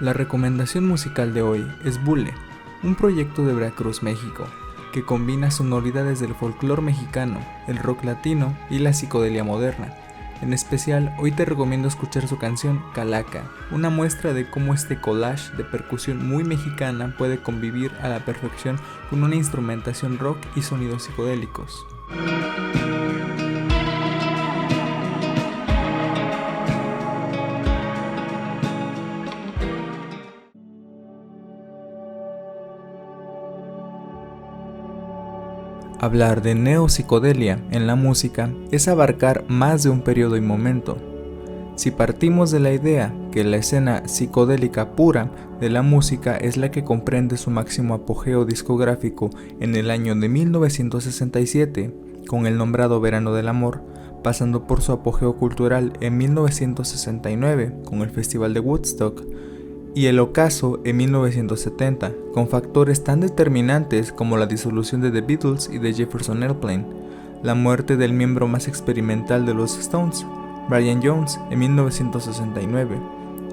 La recomendación musical de hoy es Bule, un proyecto de Veracruz, México, que combina sonoridades del folclore mexicano, el rock latino y la psicodelia moderna. En especial, hoy te recomiendo escuchar su canción Calaca, una muestra de cómo este collage de percusión muy mexicana puede convivir a la perfección con una instrumentación rock y sonidos psicodélicos. Hablar de neopsicodelia en la música es abarcar más de un periodo y momento. Si partimos de la idea que la escena psicodélica pura de la música es la que comprende su máximo apogeo discográfico en el año de 1967, con el nombrado Verano del Amor, pasando por su apogeo cultural en 1969, con el Festival de Woodstock, y el ocaso en 1970, con factores tan determinantes como la disolución de The Beatles y de Jefferson Airplane, la muerte del miembro más experimental de los Stones, Brian Jones, en 1969,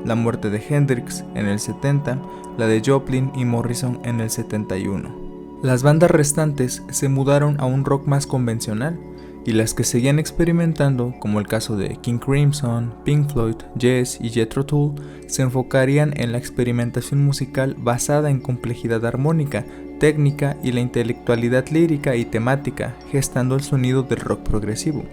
la muerte de Hendrix en el 70, la de Joplin y Morrison en el 71. Las bandas restantes se mudaron a un rock más convencional, y las que seguían experimentando, como el caso de King Crimson, Pink Floyd, Yes y Jethro Tull, se enfocarían en la experimentación musical basada en complejidad armónica, técnica y la intelectualidad lírica y temática, gestando el sonido del rock progresivo.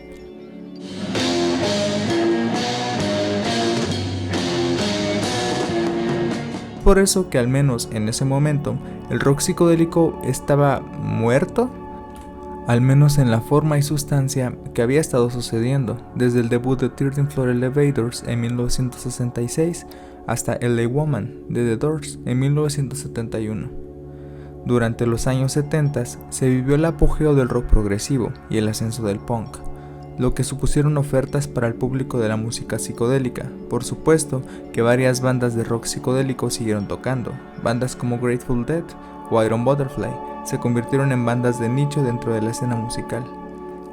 Por eso que al menos en ese momento, el rock psicodélico estaba muerto, al menos en la forma y sustancia que había estado sucediendo desde el debut de 13th Floor Elevators en 1966 hasta LA Woman de The Doors en 1971. Durante los años 70 se vivió el apogeo del rock progresivo y el ascenso del punk, lo que supusieron ofertas para el público de la música psicodélica. Por supuesto que varias bandas de rock psicodélico siguieron tocando, bandas como Grateful Dead o Iron Butterfly se convirtieron en bandas de nicho dentro de la escena musical.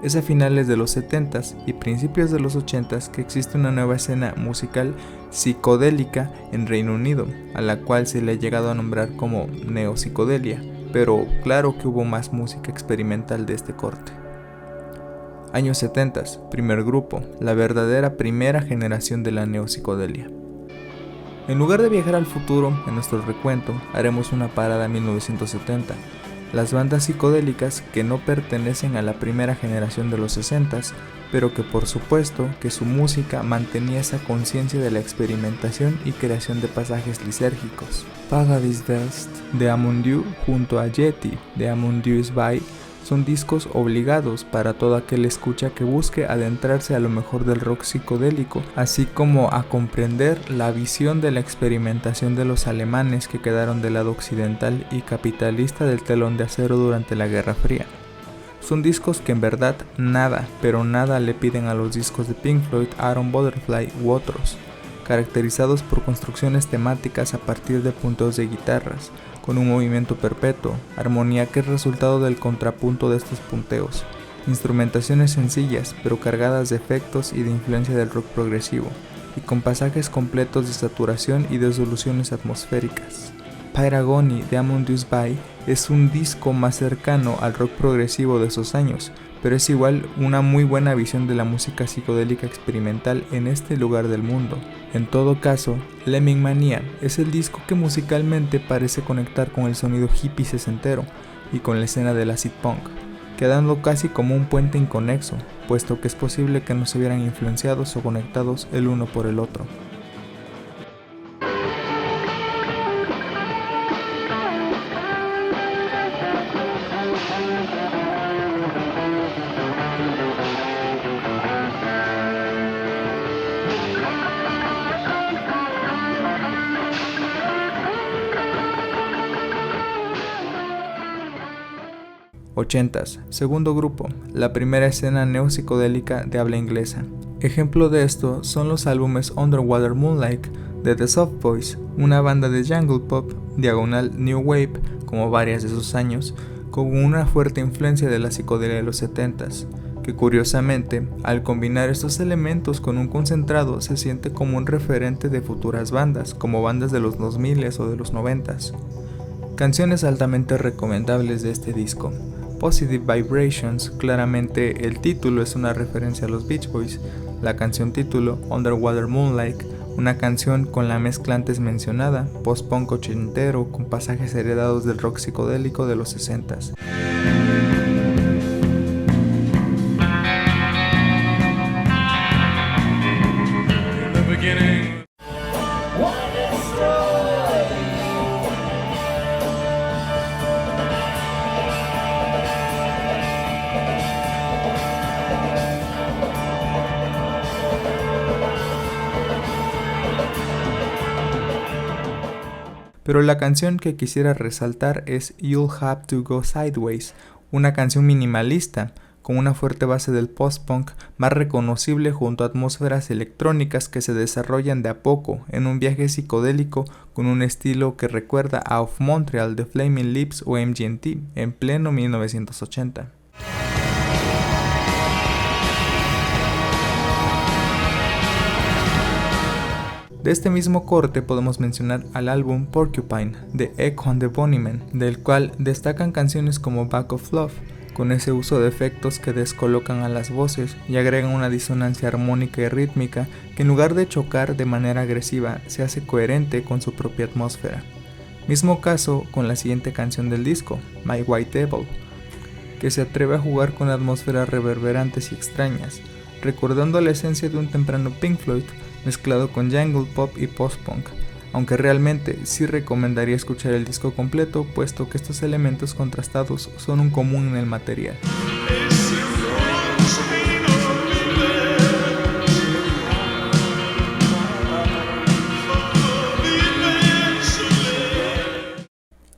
Es a finales de los 70s y principios de los 80s que existe una nueva escena musical psicodélica en Reino Unido, a la cual se le ha llegado a nombrar como neopsicodelia, pero claro que hubo más música experimental de este corte. Años 70s, primer grupo, la verdadera primera generación de la neopsicodelia. En lugar de viajar al futuro, en nuestro recuento, haremos una parada a 1970. Las bandas psicodélicas que no pertenecen a la primera generación de los 60s, pero que por supuesto que su música mantenía esa conciencia de la experimentación y creación de pasajes lisérgicos. Paradise Lost de Amon Düül junto a Yeti de Amon Düül By son discos obligados para todo aquel escucha que busque adentrarse a lo mejor del rock psicodélico, así como a comprender la visión de la experimentación de los alemanes que quedaron del lado occidental y capitalista del telón de acero durante la Guerra Fría. Son discos que en verdad nada, pero nada le piden a los discos de Pink Floyd, Iron Butterfly u otros, caracterizados por construcciones temáticas a partir de punteos de guitarras, con un movimiento perpetuo, armonía que es resultado del contrapunto de estos punteos, instrumentaciones sencillas pero cargadas de efectos y de influencia del rock progresivo, y con pasajes completos de saturación y de soluciones atmosféricas. Pyragony de Amon Düül By es un disco más cercano al rock progresivo de esos años, pero es igual una muy buena visión de la música psicodélica experimental en este lugar del mundo. En todo caso, Lemming Mania es el disco que musicalmente parece conectar con el sonido hippie sesentero y con la escena del acid punk, quedando casi como un puente inconexo, puesto que es posible que no se vieran influenciados o conectados el uno por el otro. '80s, segundo grupo, la primera escena neopsicodélica de habla inglesa. Ejemplo de esto son los álbumes Underwater Moonlight de The Soft Boys, una banda de jungle pop, diagonal new wave, como varias de sus años, con una fuerte influencia de la psicodelia de los 70s. que curiosamente, al combinar estos elementos con un concentrado se siente como un referente de futuras bandas, como bandas de los 2000 o de los 90s. Canciones altamente recomendables de este disco. Positive Vibrations, claramente el título es una referencia a los Beach Boys. La canción título, Underwater Moonlight, una canción con la mezcla antes mencionada, post-punk ochentero con pasajes heredados del rock psicodélico de los 60s. Pero la canción que quisiera resaltar es You'll Have to Go Sideways, una canción minimalista, con una fuerte base del post-punk más reconocible junto a atmósferas electrónicas que se desarrollan de a poco en un viaje psicodélico con un estilo que recuerda a Of Montreal de Flaming Lips o MGMT en pleno 1980. De este mismo corte podemos mencionar al álbum Porcupine de Echo and the Bunnymen, del cual destacan canciones como Back of Love, con ese uso de efectos que descolocan a las voces y agregan una disonancia armónica y rítmica que en lugar de chocar de manera agresiva se hace coherente con su propia atmósfera. Mismo caso con la siguiente canción del disco, My White Devil, que se atreve a jugar con atmósferas reverberantes y extrañas, recordando la esencia de un temprano Pink Floyd mezclado con jungle pop y post-punk, aunque realmente sí recomendaría escuchar el disco completo, puesto que estos elementos contrastados son un común en el material.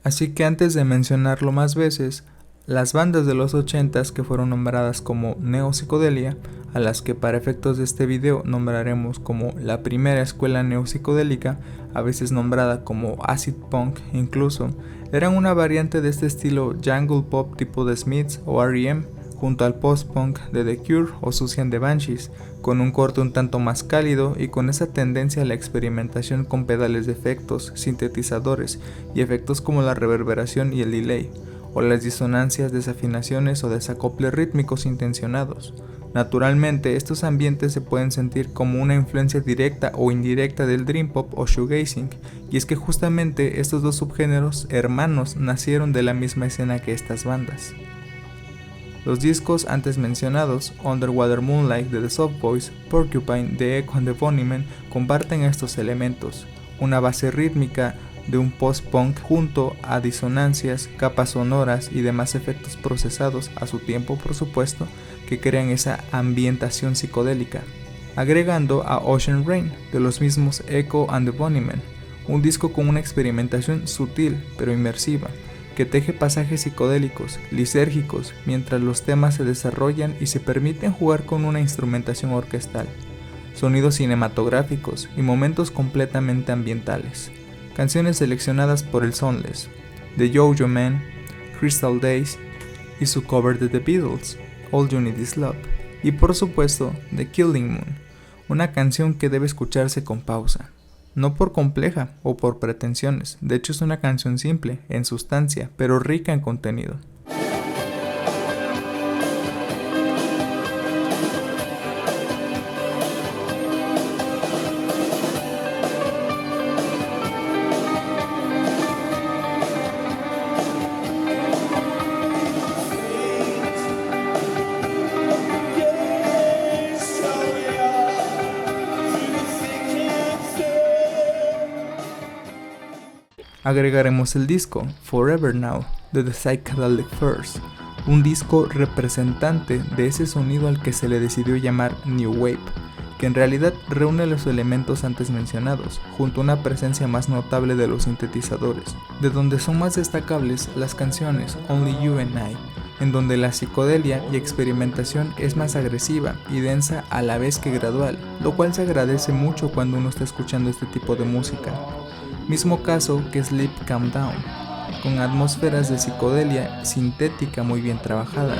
Así que antes de mencionarlo más veces, las bandas de los 80s que fueron nombradas como neopsicodelia, a las que para efectos de este video nombraremos como la primera escuela neopsicodélica, a veces nombrada como acid punk incluso, eran una variante de este estilo jungle pop tipo The Smiths o R.E.M., junto al post-punk de The Cure o Susie and the Banshees, con un corte un tanto más cálido y con esa tendencia a la experimentación con pedales de efectos, sintetizadores y efectos como la reverberación y el delay, o las disonancias, desafinaciones o desacoples rítmicos intencionados. Naturalmente, estos ambientes se pueden sentir como una influencia directa o indirecta del dream pop o shoegazing, y es que justamente estos dos subgéneros hermanos nacieron de la misma escena que estas bandas. Los discos antes mencionados, Underwater Moonlight de The Soft Boys, Porcupine de Echo and the Bunnymen, comparten estos elementos, una base rítmica de un post-punk junto a disonancias, capas sonoras y demás efectos procesados a su tiempo por supuesto, que crean esa ambientación psicodélica, agregando a Ocean Rain de los mismos Echo and the Bunnymen, un disco con una experimentación sutil pero inmersiva, que teje pasajes psicodélicos, lisérgicos, mientras los temas se desarrollan y se permiten jugar con una instrumentación orquestal, sonidos cinematográficos y momentos completamente ambientales. Canciones seleccionadas por el Soundless, The Yo-Yo Man, Crystal Days y su cover de The Beatles, All You Need Is Love, y por supuesto The Killing Moon, una canción que debe escucharse con pausa, no por compleja o por pretensiones, de hecho es una canción simple en sustancia, pero rica en contenido. Agregaremos el disco Forever Now de The Psychedelic Furs, un disco representante de ese sonido al que se le decidió llamar New Wave, que en realidad reúne los elementos antes mencionados, junto a una presencia más notable de los sintetizadores, de donde son más destacables las canciones Only You and I, en donde la psicodelia y experimentación es más agresiva y densa a la vez que gradual, lo cual se agradece mucho cuando uno está escuchando este tipo de música. Mismo caso que Sleep Calm Down, con atmósferas de psicodelia sintética muy bien trabajadas.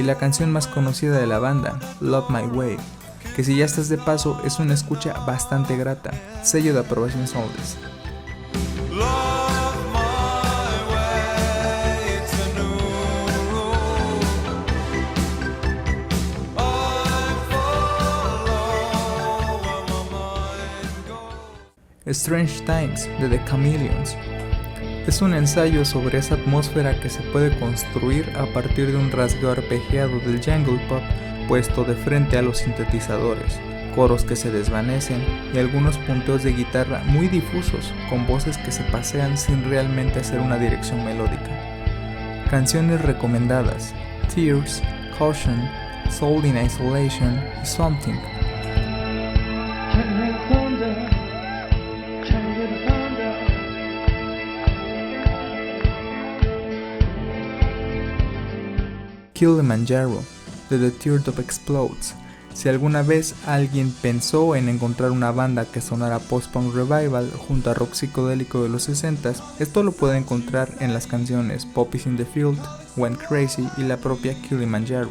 y la canción más conocida de la banda, Love My Way, que si ya estás de paso es una escucha bastante grata, sello de aprobación Soundless. Strange Times de The Chameleons es un ensayo sobre esa atmósfera que se puede construir a partir de un rasgueo arpegiado del jungle pop puesto de frente a los sintetizadores, coros que se desvanecen y algunos punteos de guitarra muy difusos con voces que se pasean sin realmente hacer una dirección melódica. Canciones recomendadas: Tears, Caution, Soul in Isolation y Something. Kilimanjaro de The Teardrop Explodes. Si alguna vez alguien pensó en encontrar una banda que sonara post-punk revival junto a rock psicodélico de los 60s, esto lo puede encontrar en las canciones Poppies in the Field, Went Crazy y la propia Kilimanjaro.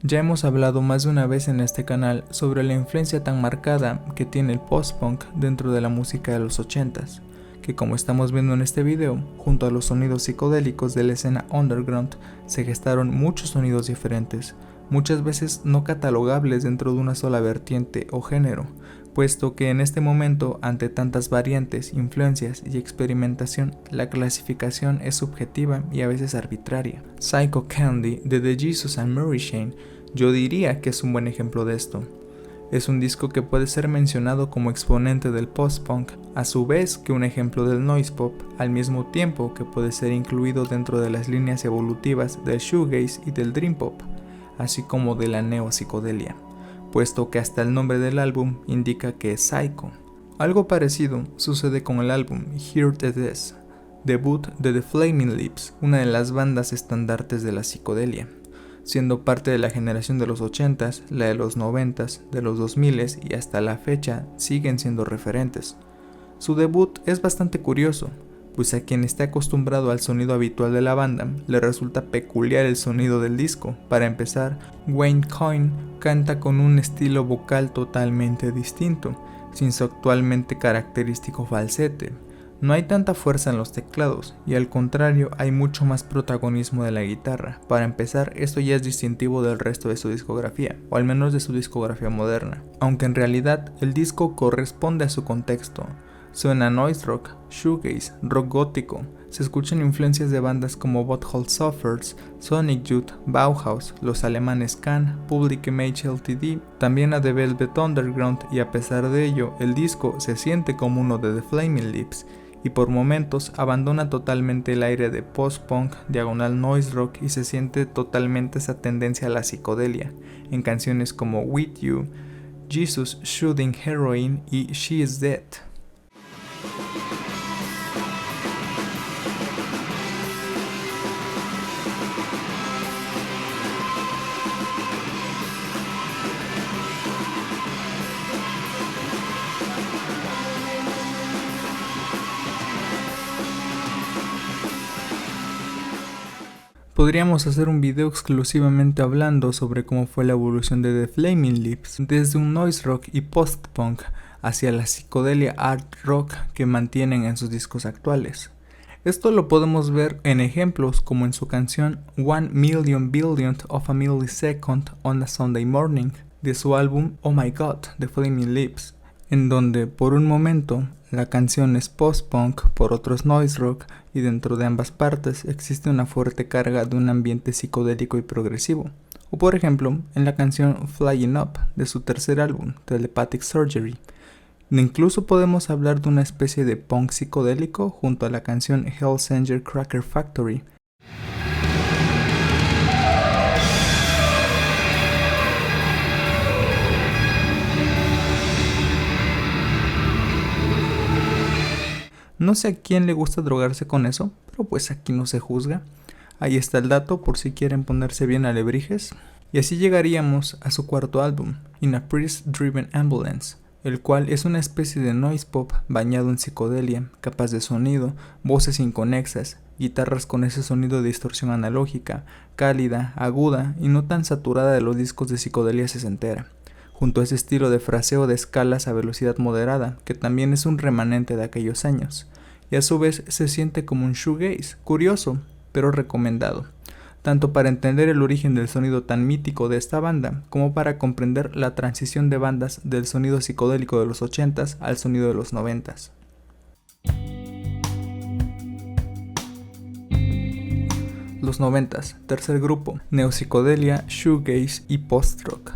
Ya hemos hablado más de una vez en este canal sobre la influencia tan marcada que tiene el post-punk dentro de la música de los 80s, que como estamos viendo en este video, junto a los sonidos psicodélicos de la escena underground, se gestaron muchos sonidos diferentes, muchas veces no catalogables dentro de una sola vertiente o género, puesto que en este momento, ante tantas variantes, influencias y experimentación, la clasificación es subjetiva y a veces arbitraria. Psycho Candy de The Jesus and Mary Chain, yo diría que es un buen ejemplo de esto. Es un disco que puede ser mencionado como exponente del post-punk, a su vez que un ejemplo del noise pop, al mismo tiempo que puede ser incluido dentro de las líneas evolutivas del shoegaze y del dream pop, así como de la neopsicodelia, puesto que hasta el nombre del álbum indica que es psycho. Algo parecido sucede con el álbum Here It Is, debut de The Flaming Lips, una de las bandas estandartes de la psicodelia, siendo parte de la generación de los 80s, la de los 90s, de los 2000s y hasta la fecha siguen siendo referentes. Su debut es bastante curioso, pues a quien está acostumbrado al sonido habitual de la banda, le resulta peculiar el sonido del disco. Para empezar, Wayne Coyne canta con un estilo vocal totalmente distinto, sin su actualmente característico falsete. No hay tanta fuerza en los teclados, y al contrario hay mucho más protagonismo de la guitarra. Para empezar, esto ya es distintivo del resto de su discografía, o al menos de su discografía moderna, aunque en realidad el disco corresponde a su contexto. Suena noise rock, shoegaze, rock gótico, se escuchan influencias de bandas como Butthole Surfers, Sonic Youth, Bauhaus, los alemanes Can, Public Image Ltd, también a The Velvet Underground, y a pesar de ello, el disco se siente como uno de The Flaming Lips, y por momentos abandona totalmente el aire de post-punk, diagonal noise rock, y se siente totalmente esa tendencia a la psicodelia, en canciones como With You, Jesus Shooting Heroin y She Is Dead. Podríamos hacer un video exclusivamente hablando sobre cómo fue la evolución de The Flaming Lips, desde un noise rock y post-punk hacia la psicodelia art rock que mantienen en sus discos actuales. Esto lo podemos ver en ejemplos como en su canción 1,000,000 billionth of a millisecond on a Sunday morning, de su álbum Oh My God, The Flaming Lips, en donde por un momento la canción es post-punk, por otros noise rock, y dentro de ambas partes existe una fuerte carga de un ambiente psicodélico y progresivo. O por ejemplo, en la canción Flying Up de su tercer álbum, Telepathic Surgery. Incluso podemos hablar de una especie de punk psicodélico junto a la canción Hell's Angel Cracker Factory. No sé a quién le gusta drogarse con eso, pero pues aquí no se juzga. Ahí está el dato por si quieren ponerse bien alebrijes. Y así llegaríamos a su cuarto álbum, In a Priest Driven Ambulance, el cual es una especie de noise pop bañado en psicodelia, capaz de sonido, voces inconexas, guitarras con ese sonido de distorsión analógica, cálida, aguda y no tan saturada de los discos de psicodelia sesentera, junto a ese estilo de fraseo de escalas a velocidad moderada, que también es un remanente de aquellos años, y a su vez se siente como un shoegaze, curioso, pero recomendado, tanto para entender el origen del sonido tan mítico de esta banda, como para comprender la transición de bandas del sonido psicodélico de los 80s al sonido de los 90s. Los 90s, tercer grupo, neopsicodelia, shoegaze y post-rock.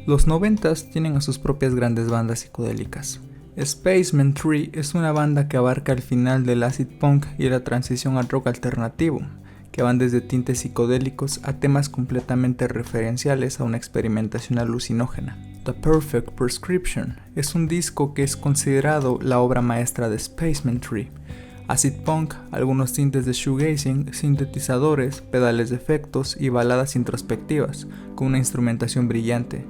Los 90s tienen a sus propias grandes bandas psicodélicas. Spaceman 3 es una banda que abarca el final del acid punk y la transición al rock alternativo, que van desde tintes psicodélicos a temas completamente referenciales a una experimentación alucinógena. The Perfect Prescription es un disco que es considerado la obra maestra de Spaceman 3. Acid punk, algunos tintes de shoegazing, sintetizadores, pedales de efectos y baladas introspectivas, con una instrumentación brillante.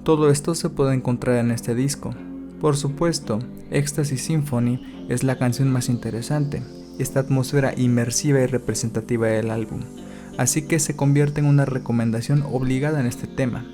Todo esto se puede encontrar en este disco. Por supuesto, Ecstasy Symphony es la canción más interesante, esta atmósfera inmersiva y representativa del álbum, así que se convierte en una recomendación obligada en este tema.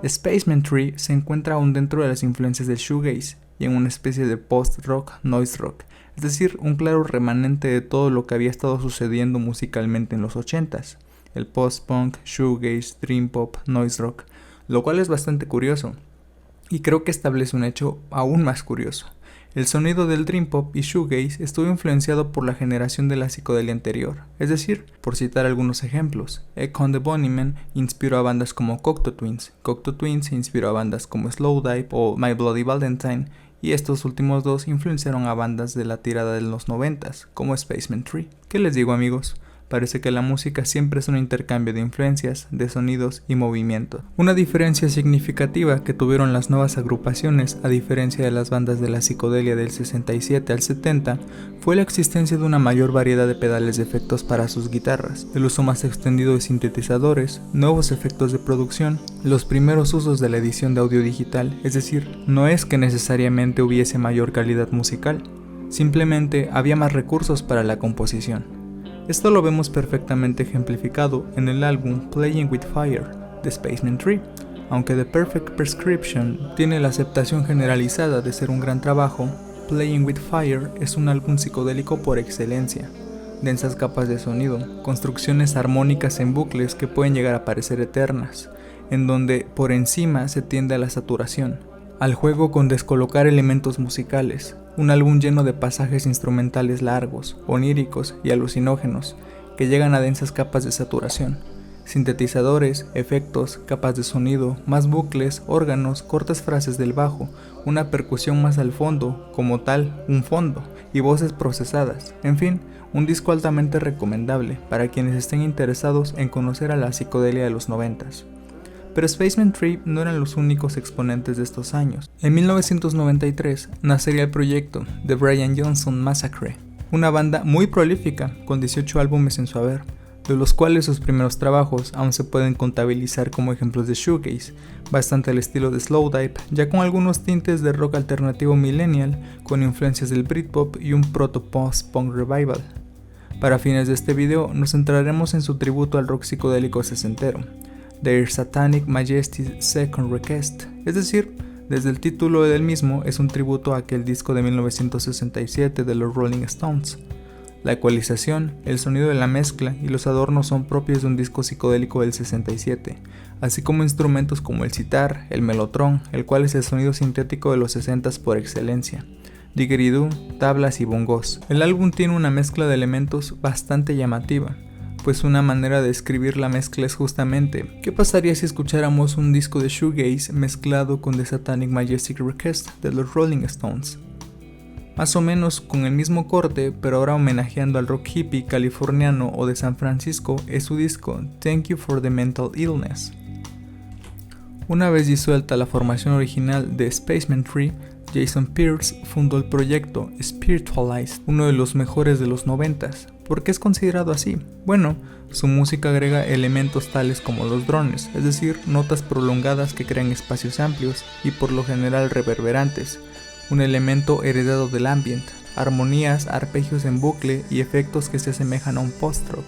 Spaceman 3 se encuentra aún dentro de las influencias del shoegaze y en una especie de post-rock, noise rock, es decir, un claro remanente de todo lo que había estado sucediendo musicalmente en los 80s, el post-punk, shoegaze, dream pop, noise rock, lo cual es bastante curioso, y creo que establece un hecho aún más curioso. El sonido del dream pop y shoegaze estuvo influenciado por la generación de la psicodelia anterior, es decir, por citar algunos ejemplos, Econ the Bunnymen inspiró a bandas como Cocteau Twins inspiró a bandas como Slowdive o My Bloody Valentine, y estos últimos dos influenciaron a bandas de la tirada de los 90s, como Spaceman 3. ¿Qué les digo, amigos? Parece que la música siempre es un intercambio de influencias, de sonidos y movimientos. Una diferencia significativa que tuvieron las nuevas agrupaciones, a diferencia de las bandas de la psicodelia del 67 al 70, fue la existencia de una mayor variedad de pedales de efectos para sus guitarras, el uso más extendido de sintetizadores, nuevos efectos de producción, los primeros usos de la edición de audio digital, es decir, no es que necesariamente hubiese mayor calidad musical, simplemente había más recursos para la composición. Esto lo vemos perfectamente ejemplificado en el álbum Playing with Fire de Spaceman 3, aunque The Perfect Prescription tiene la aceptación generalizada de ser un gran trabajo. Playing with Fire es un álbum psicodélico por excelencia, densas capas de sonido, construcciones armónicas en bucles que pueden llegar a parecer eternas, en donde por encima se tiende a la saturación, al juego con descolocar elementos musicales, un álbum lleno de pasajes instrumentales largos, oníricos y alucinógenos, que llegan a densas capas de saturación, sintetizadores, efectos, capas de sonido, más bucles, órganos, cortas frases del bajo, una percusión más al fondo, como tal, un fondo, y voces procesadas, en fin, un disco altamente recomendable para quienes estén interesados en conocer a la psicodelia de los 90s. Pero Spaceman 3 no eran los únicos exponentes de estos años. En 1993 nacería el proyecto The Brian Johnson Massacre, una banda muy prolífica con 18 álbumes en su haber, de los cuales sus primeros trabajos aún se pueden contabilizar como ejemplos de shoegaze, bastante al estilo de Slowdive, ya con algunos tintes de rock alternativo millennial, con influencias del Britpop y un proto-post-punk revival. Para fines de este video nos centraremos en su tributo al rock psicodélico sesentero, Their Satanic Majesty's Second Request, es decir, desde el título del mismo es un tributo a aquel disco de 1967 de los Rolling Stones. La ecualización, el sonido de la mezcla y los adornos son propios de un disco psicodélico del 67, así como instrumentos como el sitar, el mellotron, el cual es el sonido sintético de los 60s por excelencia, didgeridoo, tablas y bongos. El álbum tiene una mezcla de elementos bastante llamativa, pues una manera de describir la mezcla es justamente ¿qué pasaría si escucháramos un disco de shoegaze mezclado con The Satanic Majestic Request de los Rolling Stones? Más o menos con el mismo corte, pero ahora homenajeando al rock hippie californiano o de San Francisco, es su disco Thank You for the Mental Illness. Una vez disuelta la formación original de Spaceman 3, Jason Pierce fundó el proyecto Spiritualized, uno de los mejores de los 90s. ¿Por qué es considerado así? Bueno, su música agrega elementos tales como los drones, es decir, notas prolongadas que crean espacios amplios y por lo general reverberantes, un elemento heredado del ambient, armonías, arpegios en bucle y efectos que se asemejan a un post-rock,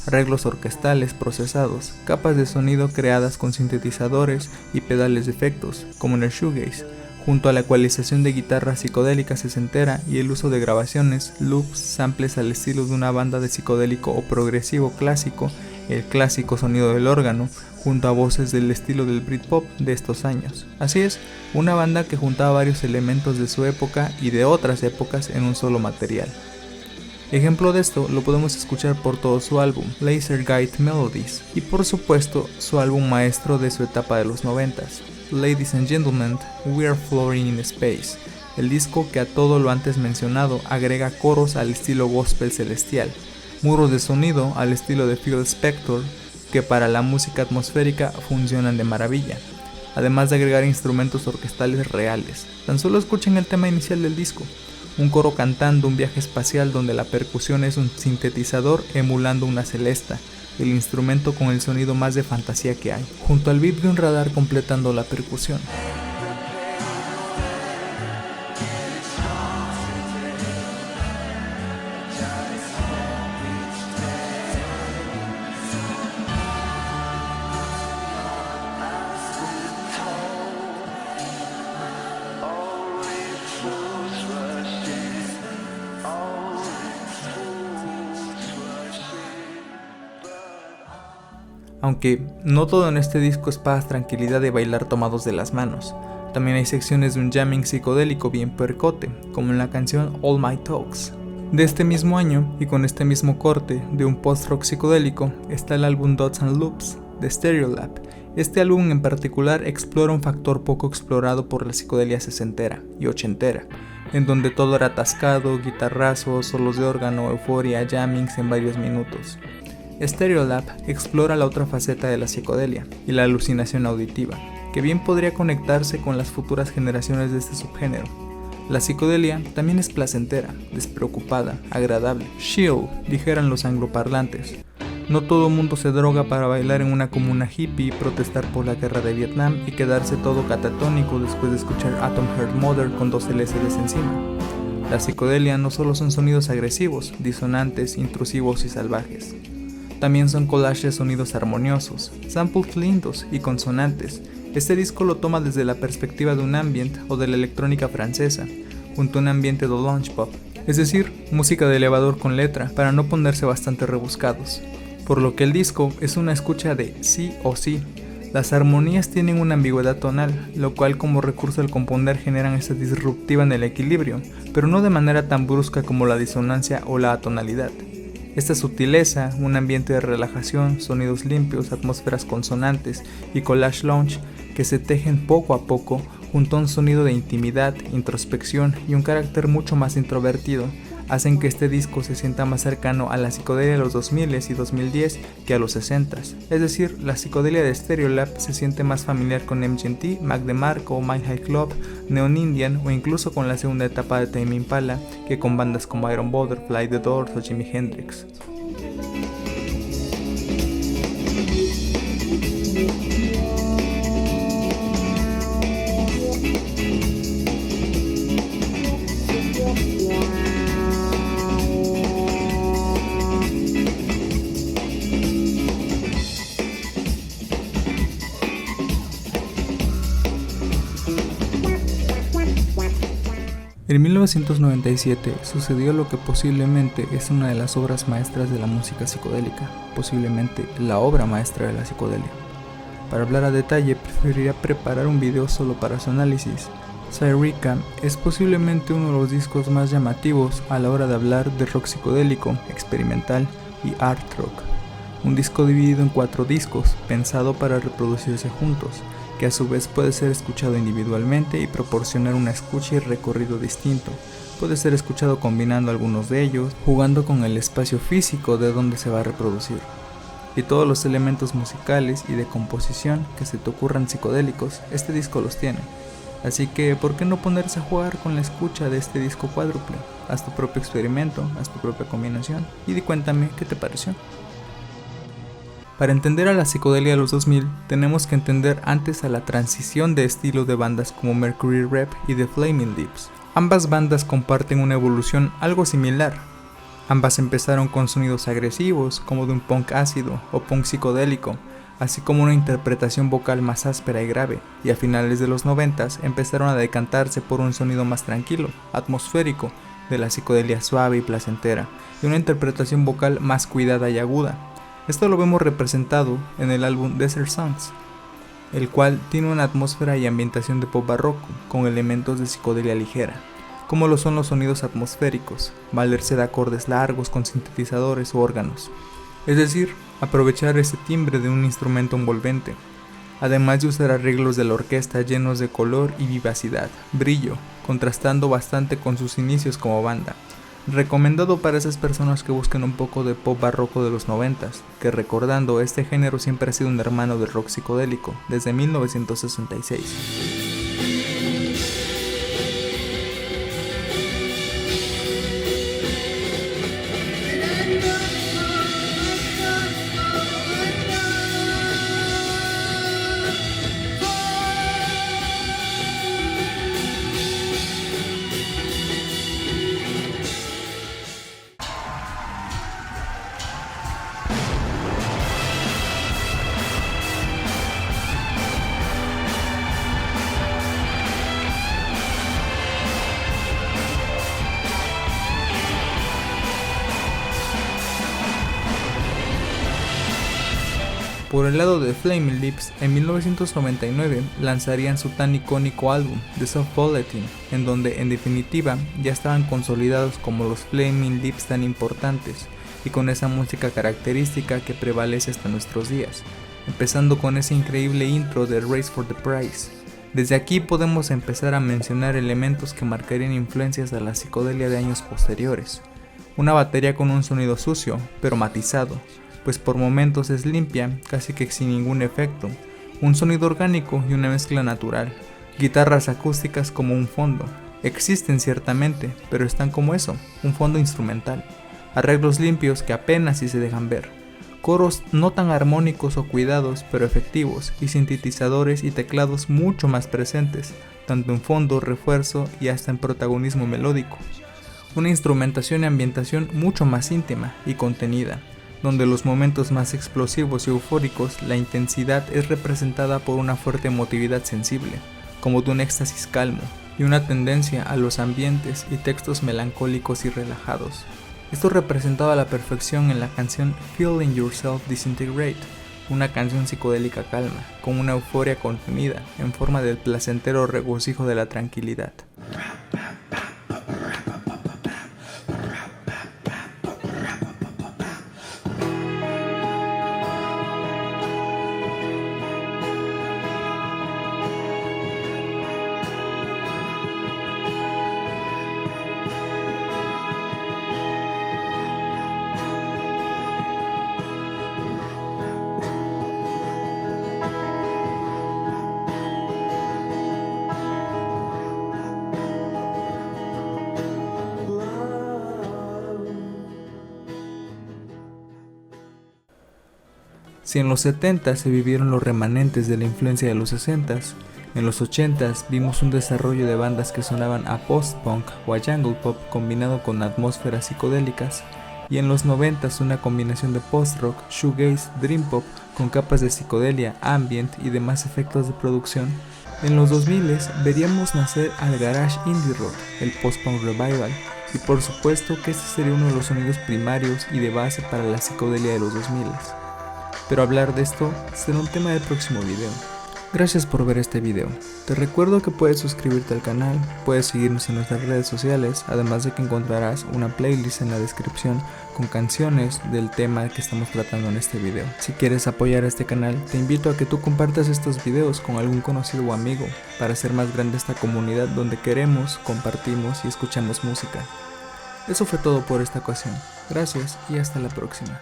arreglos orquestales procesados, capas de sonido creadas con sintetizadores y pedales de efectos, como en el shoegaze, junto a la ecualización de guitarra psicodélica sesentera y el uso de grabaciones, loops, samples al estilo de una banda de psicodélico o progresivo clásico, el clásico sonido del órgano, junto a voces del estilo del Britpop de estos años. Así es, una banda que juntaba varios elementos de su época y de otras épocas en un solo material. Ejemplo de esto lo podemos escuchar por todo su álbum, Laser Guide Melodies, y por supuesto su álbum maestro de su etapa de los 90s, Ladies and Gentlemen, We Are Floating in Space, el disco que a todo lo antes mencionado agrega coros al estilo gospel celestial, muros de sonido al estilo de Phil Spector, que para la música atmosférica funcionan de maravilla, además de agregar instrumentos orquestales reales. Tan solo escuchen el tema inicial del disco, un coro cantando un viaje espacial donde la percusión es un sintetizador emulando una celesta, el instrumento con el sonido más de fantasía que hay, junto al beat de un radar completando la percusión. Aunque no todo en este disco es paz, tranquilidad y bailar tomados de las manos. También hay secciones de un jamming psicodélico bien puercote, como en la canción All My Talks. De este mismo año, y con este mismo corte de un post-rock psicodélico, está el álbum Dots and Loops, de Stereolab. Este álbum en particular explora un factor poco explorado por la psicodelia sesentera y ochentera, en donde todo era atascado, guitarrazos, solos de órgano, euforia, jammings en varios minutos. Stereolab explora la otra faceta de la psicodelia y la alucinación auditiva, que bien podría conectarse con las futuras generaciones de este subgénero. La psicodelia también es placentera, despreocupada, agradable. Chill, dijeran los angloparlantes. No todo mundo se droga para bailar en una comuna hippie, protestar por la guerra de Vietnam y quedarse todo catatónico después de escuchar Atom Heart Mother con 2 LSDs encima. La psicodelia no solo son sonidos agresivos, disonantes, intrusivos y salvajes. También son collages de sonidos armoniosos, samples lindos y consonantes. Este disco lo toma desde la perspectiva de un ambient o de la electrónica francesa, junto a un ambiente de lounge pop, es decir, música de elevador con letra, para no ponerse bastante rebuscados. Por lo que el disco es una escucha de sí o sí. Las armonías tienen una ambigüedad tonal, lo cual como recurso al componer generan esta disruptiva en el equilibrio, pero no de manera tan brusca como la disonancia o la atonalidad. Esta sutileza, un ambiente de relajación, sonidos limpios, atmósferas consonantes y collage lounge que se tejen poco a poco junto a un sonido de intimidad, introspección y un carácter mucho más introvertido, hacen que este disco se sienta más cercano a la psicodelia de los 2000s y 2010 que a los 60s. Es decir, la psicodelia de Stereolab se siente más familiar con MGMT, Mac DeMarco, My High Club, Neon Indian o incluso con la segunda etapa de Tame Impala que con bandas como Iron Butterfly, The Doors o Jimi Hendrix. En 1997 sucedió lo que posiblemente es una de las obras maestras de la música psicodélica, posiblemente la obra maestra de la psicodelia. Para hablar a detalle preferiría preparar un video solo para su análisis. Cyreka es posiblemente uno de los discos más llamativos a la hora de hablar de rock psicodélico, experimental y art rock. Un disco dividido en 4 discos, pensado para reproducirse juntos, que a su vez puede ser escuchado individualmente y proporcionar una escucha y recorrido distinto, puede ser escuchado combinando algunos de ellos, jugando con el espacio físico de donde se va a reproducir. Y todos los elementos musicales y de composición que se te ocurran psicodélicos, este disco los tiene. Así que, ¿por qué no ponerse a jugar con la escucha de este disco cuádruple? Haz tu propio experimento, haz tu propia combinación y cuéntame qué te pareció. Para entender a la psicodelia de los 2000, tenemos que entender antes a la transición de estilo de bandas como Mercury Rev y The Flaming Lips. Ambas bandas comparten una evolución algo similar. Ambas empezaron con sonidos agresivos, como de un punk ácido o punk psicodélico, así como una interpretación vocal más áspera y grave, y a finales de los 90s empezaron a decantarse por un sonido más tranquilo, atmosférico, de la psicodelia suave y placentera, y una interpretación vocal más cuidada y aguda. Esto lo vemos representado en el álbum Desert Songs, el cual tiene una atmósfera y ambientación de pop barroco, con elementos de psicodelia ligera, como lo son los sonidos atmosféricos, valerse de acordes largos con sintetizadores o órganos, es decir, aprovechar ese timbre de un instrumento envolvente, además de usar arreglos de la orquesta llenos de color y vivacidad, brillo, contrastando bastante con sus inicios como banda. Recomendado para esas personas que busquen un poco de pop barroco de los 90s, que recordando este género siempre ha sido un hermano del rock psicodélico desde 1966. Por el lado de Flaming Lips, en 1999 lanzarían su tan icónico álbum, The Soft Bulletin, en donde en definitiva ya estaban consolidados como los Flaming Lips tan importantes, y con esa música característica que prevalece hasta nuestros días, empezando con ese increíble intro de Race for the Prize. Desde aquí podemos empezar a mencionar elementos que marcarían influencias a la psicodelia de años posteriores. Una batería con un sonido sucio, pero matizado, pues por momentos es limpia, casi que sin ningún efecto, un sonido orgánico y una mezcla natural, guitarras acústicas como un fondo, existen ciertamente, pero están como eso, un fondo instrumental, arreglos limpios que apenas si se dejan ver, coros no tan armónicos o cuidados, pero efectivos, y sintetizadores y teclados mucho más presentes, tanto en fondo, refuerzo y hasta en protagonismo melódico, una instrumentación y ambientación mucho más íntima y contenida, donde los momentos más explosivos y eufóricos la intensidad es representada por una fuerte emotividad sensible, como de un éxtasis calmo, y una tendencia a los ambientes y textos melancólicos y relajados. Esto representado a la perfección en la canción Feeling Yourself Disintegrate, una canción psicodélica calma, con una euforia contenida en forma del placentero regocijo de la tranquilidad. Si en los 70 se vivieron los remanentes de la influencia de los 60s, en los 80s vimos un desarrollo de bandas que sonaban a post-punk o a jungle pop combinado con atmósferas psicodélicas, y en los 90s una combinación de post-rock, shoegaze, dream pop con capas de psicodelia, ambient y demás efectos de producción. En los 2000s veríamos nacer al garage indie rock, el post-punk revival, y por supuesto que este sería uno de los sonidos primarios y de base para la psicodelia de los 2000s. Pero hablar de esto será un tema del próximo video. Gracias por ver este video. Te recuerdo que puedes suscribirte al canal, puedes seguirnos en nuestras redes sociales, además de que encontrarás una playlist en la descripción con canciones del tema que estamos tratando en este video. Si quieres apoyar a este canal, te invito a que tú compartas estos videos con algún conocido o amigo para hacer más grande esta comunidad donde queremos, compartimos y escuchamos música. Eso fue todo por esta ocasión. Gracias y hasta la próxima.